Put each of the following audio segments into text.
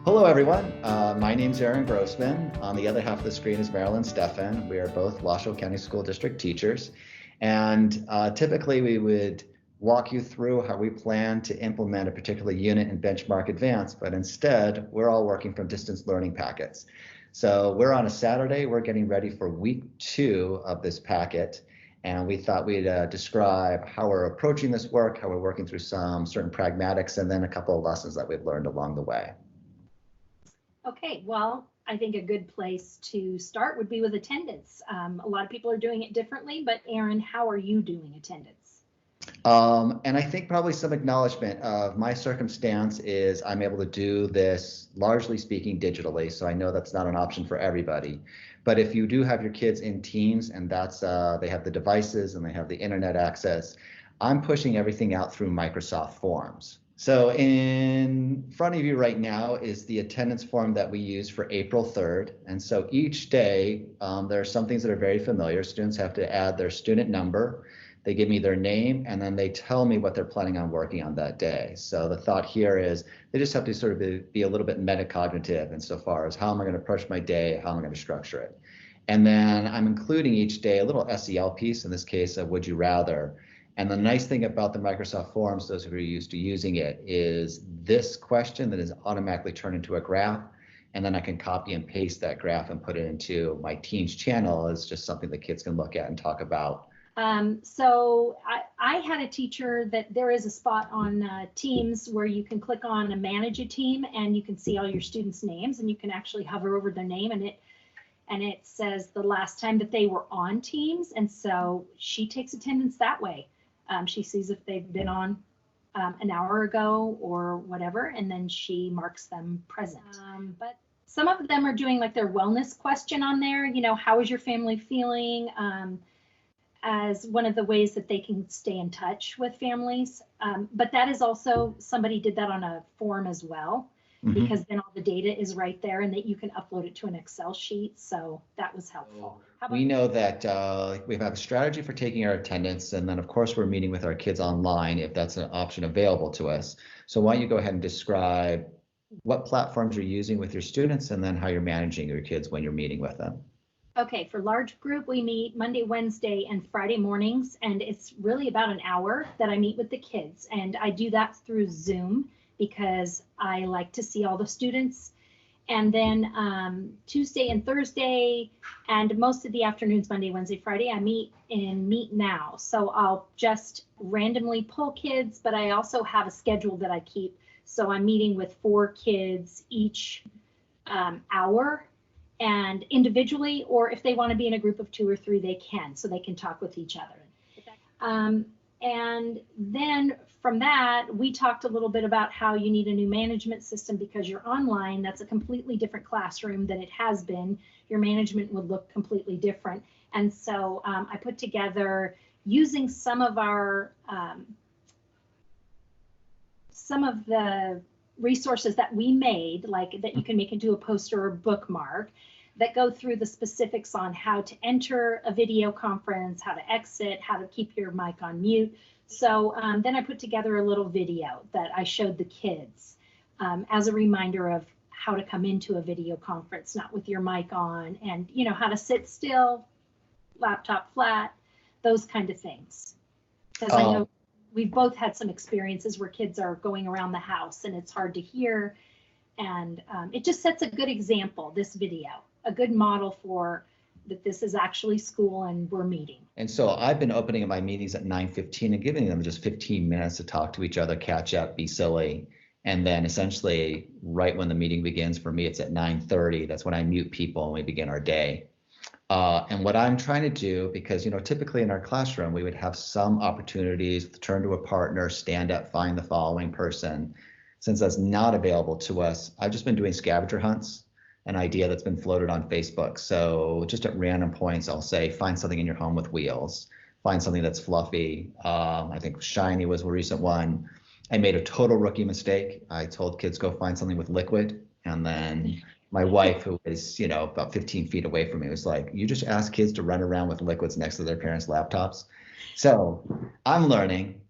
Hello, everyone. My name's Aaron Grossman. On the other half of the screen is Marilyn and Stefan. We are both Washoe County School District teachers. And typically we would walk you through how we plan to implement a particular unit in Benchmark Advanced, but instead we're all working from distance learning packets. So we're on a Saturday, we're getting ready for week 2 of this packet. And we thought we'd describe how we're approaching this work, how we're working through some certain pragmatics, and then a couple of lessons that we've learned along the way. Okay, well, I think a good place to start would be with attendance. A lot of people are doing it differently, but Aaron, how are you doing attendance? And I think probably some acknowledgement of my circumstance is I'm able to do this largely speaking digitally, so I know that's not an option for everybody. But if you do have your kids in Teams and that's they have the devices and they have the internet access, I'm pushing everything out through Microsoft Forms. So in front of you right now is the attendance form that we use for April 3rd. And so each day, there are some things that are very familiar. Students have to add their student number. They give me their name, and then they tell me what they're planning on working on that day. So the thought here is they just have to sort of be a little bit metacognitive insofar as how am I going to approach my day, how am I going to structure it. And then I'm including each day a little SEL piece, in this case, a would you rather. And the nice thing about the Microsoft Forms, those who are used to using it, is this question that is automatically turned into a graph, and then I can copy and paste that graph and put it into my Teams channel as just something that kids can look at and talk about. So I had a teacher that there is a spot on Teams where you can click on and manage a team, and you can see all your students' names, and you can actually hover over their name, and it says the last time that they were on Teams, and so she takes attendance that way. She sees if they've been on an hour ago or whatever, and then she marks them present. But some of them are doing like their wellness question on there, you know, how is your family feeling, as one of the ways that they can stay in touch with families. But that is also, somebody did that on a form as well, because then all the data is right there and that you can upload it to an Excel sheet. So that was helpful. We know that we have a strategy for taking our attendance, and then of course we're meeting with our kids online if that's an option available to us. So why don't you go ahead and describe what platforms you're using with your students and then how you're managing your kids when you're meeting with them. Okay, for large group, we meet Monday, Wednesday, and Friday mornings, and it's really about an hour that I meet with the kids, and I do that through Zoom because I like to see all the students. And then Tuesday and Thursday, and most of the afternoons, Monday, Wednesday, Friday, I meet in Meet Now. So I'll just randomly pull kids, but I also have a schedule that I keep. So I'm meeting with 4 kids each hour, and individually, or if they want to be in a group of 2 or 3, they can, so they can talk with each other. And then from that, we talked a little bit about how you need a new management system because you're online. That's a completely different classroom than it has been. Your management would look completely different. And so I put together, using some of the resources that we made, like that you can make into a poster or bookmark, that go through the specifics on how to enter a video conference, how to exit, how to keep your mic on mute. So then I put together a little video that I showed the kids as a reminder of how to come into a video conference, not with your mic on, and you know, how to sit still, laptop flat, those kind of things. Because I know we've both had some experiences where kids are going around the house and it's hard to hear. And it just sets a good example, this video, a good model for that this is actually school and we're meeting. And so I've been opening up my meetings at 9:15 and giving them just 15 minutes to talk to each other, catch up, be silly. And then essentially right when the meeting begins, for me, it's at 9:30. That's when I mute people and we begin our day. And what I'm trying to do, because, you know, typically in our classroom, we would have some opportunities to turn to a partner, stand up, find the following person. Since that's not available to us, I've just been doing scavenger hunts, an idea that's been floated on Facebook. So just at random points, I'll say, find something in your home with wheels, find something that's fluffy. I think shiny was a recent one. I made a total rookie mistake. I told kids, go find something with liquid. And then my wife, who is, you know, about 15 feet away from me, was like, you just ask kids to run around with liquids next to their parents' laptops. So I'm learning.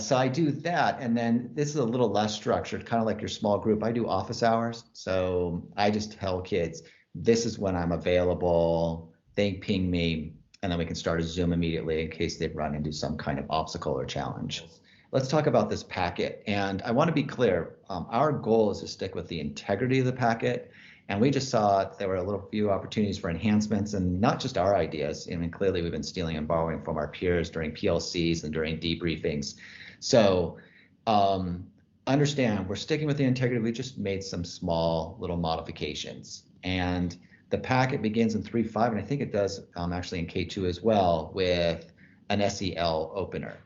So I do that, and then this is a little less structured, kind of like your small group. I do office hours, so I just tell kids, this is when I'm available. They ping me, and then we can start a Zoom immediately in case they run into some kind of obstacle or challenge. Let's talk about this packet, and I want to be clear. Our goal is to stick with the integrity of the packet, and we just saw there were a little few opportunities for enhancements, and not just our ideas. I mean, clearly we've been stealing and borrowing from our peers during PLCs and during debriefings. So understand we're sticking with the integrity. We just made some small little modifications. And the packet begins in 3.5, and I think it does actually in K2 as well, with an SEL opener.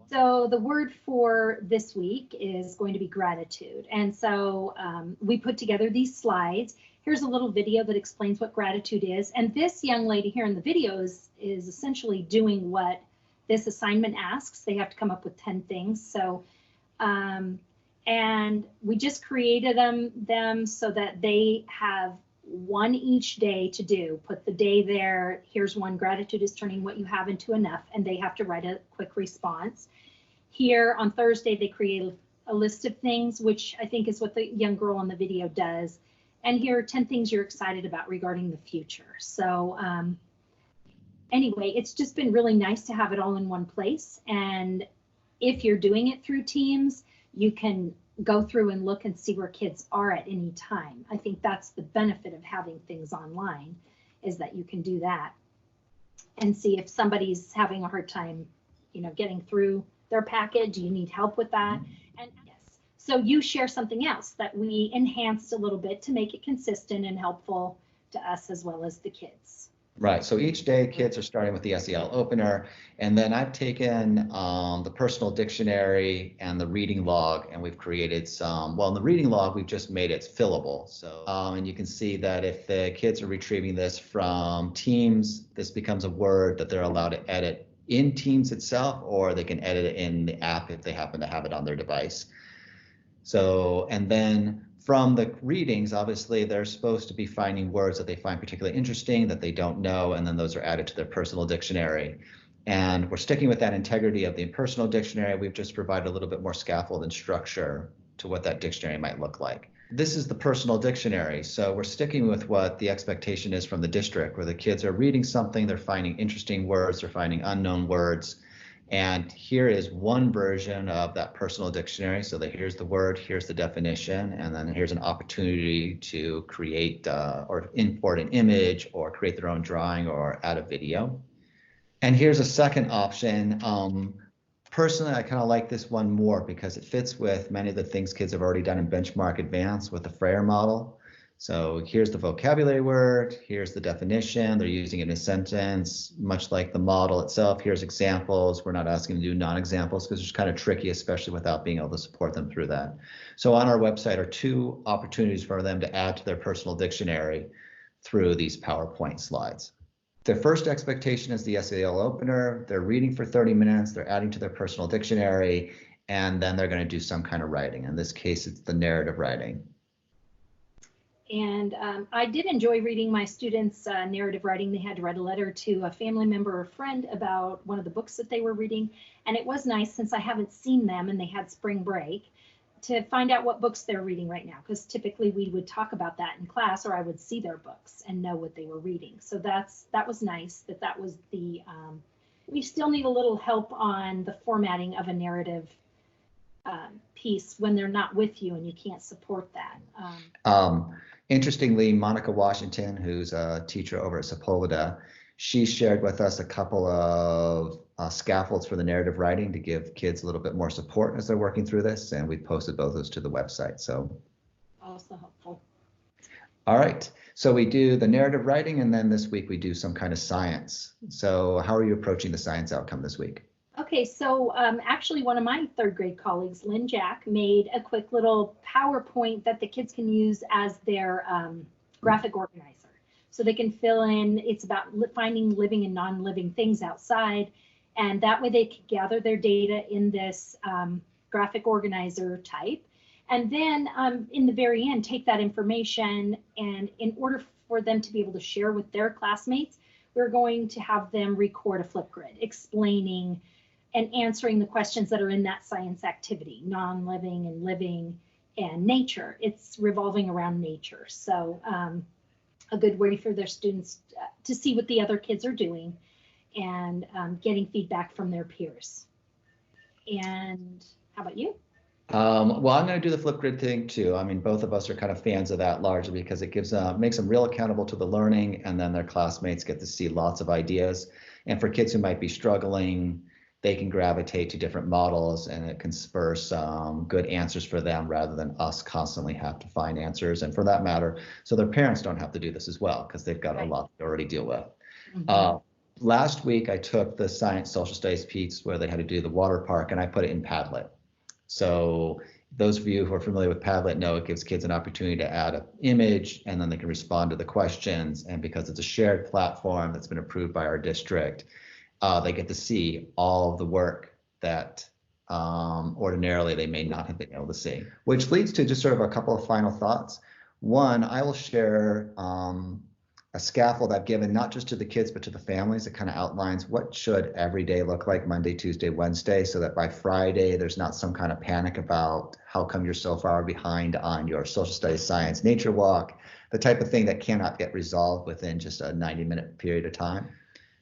So the word for this week is going to be gratitude. And so we put together these slides. Here's a little video that explains what gratitude is. And this young lady here in the video is essentially doing what this assignment asks. They have to come up with 10 things. So, and we just created them so that they have one each day to do. Put the day there. Here's one. Gratitude is turning what you have into enough. And they have to write a quick response. Here on Thursday, they create a list of things, which I think is what the young girl on the video does. And here are 10 things you're excited about regarding the future. So anyway, it's just been really nice to have it all in one place. And if you're doing it through Teams, you can go through and look and see where kids are at any time. I think that's the benefit of having things online, is that you can do that and see if somebody's having a hard time, getting through their packet. Do you need help with that? And yes, so you share something else that we enhanced a little bit to make it consistent and helpful to us as well as the kids. Right. So each day kids are starting with the SEL opener, and then I've taken the personal dictionary and the reading log, and we've created some, well, in the reading log, we've just made it fillable. So, and you can see that if the kids are retrieving this from Teams, this becomes a word that they're allowed to edit in Teams itself, or they can edit it in the app if they happen to have it on their device. So, and then from the readings, obviously, they're supposed to be finding words that they find particularly interesting, that they don't know, and then those are added to their personal dictionary. And we're sticking with that integrity of the personal dictionary. We've just provided a little bit more scaffold and structure to what that dictionary might look like. This is the personal dictionary. So we're sticking with what the expectation is from the district, where the kids are reading something, they're finding interesting words, they're finding unknown words. And here is one version of that personal dictionary. So that here's the word, here's the definition, and then here's an opportunity to create or import an image or create their own drawing or add a video. And here's a second option. Personally, I kind of like this one more because it fits with many of the things kids have already done in Benchmark Advanced with the Frayer model. So here's the vocabulary word, here's the definition, they're using it in a sentence, much like the model itself. Here's examples. We're not asking them to do non-examples because it's kind of tricky, especially without being able to support them through that. So on our website are 2 opportunities for them to add to their personal dictionary through these PowerPoint slides. Their first expectation is the SEL opener. They're reading for 30 minutes, they're adding to their personal dictionary, and then they're going to do some kind of writing. In this case, it's the narrative writing. And I did enjoy reading my students' narrative writing. They had to write a letter to a family member or friend about one of the books that they were reading. And it was nice, since I haven't seen them and they had spring break, to find out what books they're reading right now. Because typically we would talk about that in class, or I would see their books and know what they were reading. So that was nice. That was the, we still need a little help on the formatting of a narrative piece when they're not with you and you can't support that. Interestingly, Monica Washington, who's a teacher over at Sepulveda, she shared with us a couple of scaffolds for the narrative writing to give kids a little bit more support as they're working through this, and we posted both those to the website. So also helpful. All right, so we do the narrative writing, and then this week we do some kind of science. So how are you approaching the science outcome this week? Okay, so actually one of my 3rd grade colleagues, Lynn Jack, made a quick little PowerPoint that the kids can use as their graphic organizer. So they can fill in, it's about finding living and non-living things outside. And that way they can gather their data in this graphic organizer type. And then in the very end, take that information, and in order for them to be able to share with their classmates, we're going to have them record a Flipgrid explaining and answering the questions that are in that science activity, non-living and living and nature. It's revolving around nature. So a good way for their students to see what the other kids are doing and getting feedback from their peers. And how about you? Well, I'm going to do the flip grid thing too. I mean, both of us are kind of fans of that largely because it makes them real accountable to the learning, and then their classmates get to see lots of ideas. And for kids who might be struggling, they can gravitate to different models, and it can spur some good answers for them rather than us constantly have to find answers. And for that matter, so their parents don't have to do this as well because they've got a lot to already deal with. Last week, I took the science social studies piece where they had to do the water park, and I put it in Padlet. So those of you who are familiar with Padlet know it gives kids an opportunity to add an image, and then they can respond to the questions. And because it's a shared platform that's been approved by our district, they get to see all of the work that ordinarily they may not have been able to see. Which leads to just sort of a couple of final thoughts. One, I will share a scaffold I've given not just to the kids, but to the families. It kind of outlines what should every day look like, Monday, Tuesday, Wednesday, so that by Friday, there's not some kind of panic about how come you're so far behind on your social studies, science, nature walk, the type of thing that cannot get resolved within just a 90-minute period of time.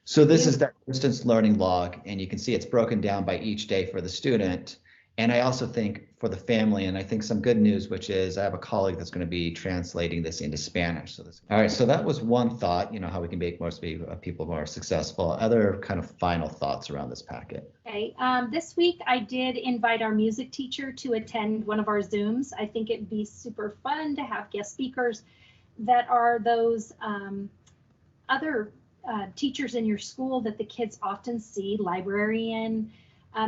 So this is that distance learning log, and you can see it's broken down by each day for the student. And I also think for the family, and I think some good news, which is I have a colleague that's going to be translating this into Spanish. All right, so that was one thought, how we can make people more successful. Other kind of final thoughts around this packet. Okay, this week I did invite our music teacher to attend one of our Zooms. I think it'd be super fun to have guest speakers that are those other teachers in your school that the kids often see, librarian.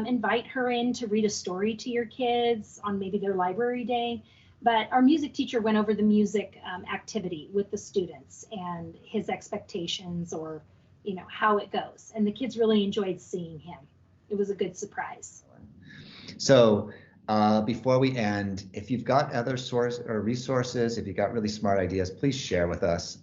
Invite her in to read a story to your kids on maybe their library day. But our music teacher went over the music activity with the students and his expectations, or how it goes. And the kids really enjoyed seeing him. It was a good surprise. So before we end, if you've got other sources or resources, if you've got really smart ideas, please share with us,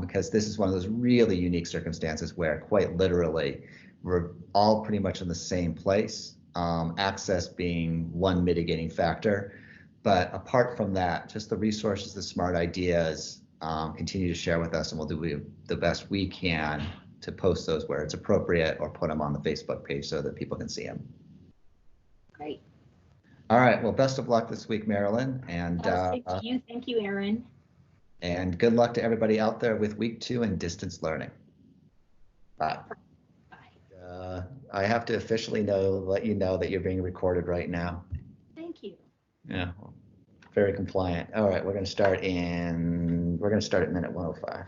because this is one of those really unique circumstances where quite literally we're all pretty much in the same place, access being one mitigating factor. But apart from that, just the resources, the smart ideas, continue to share with us, and we'll do the best we can to post those where it's appropriate or put them on the Facebook page so that people can see them. Great. All right. Well, best of luck this week, Marilyn. And thank you, Aaron. And good luck to everybody out there with week 2 in distance learning. Bye. I have to officially let you know that you're being recorded right now. Thank you. Yeah, very compliant. All right, we're going to start at minute 105.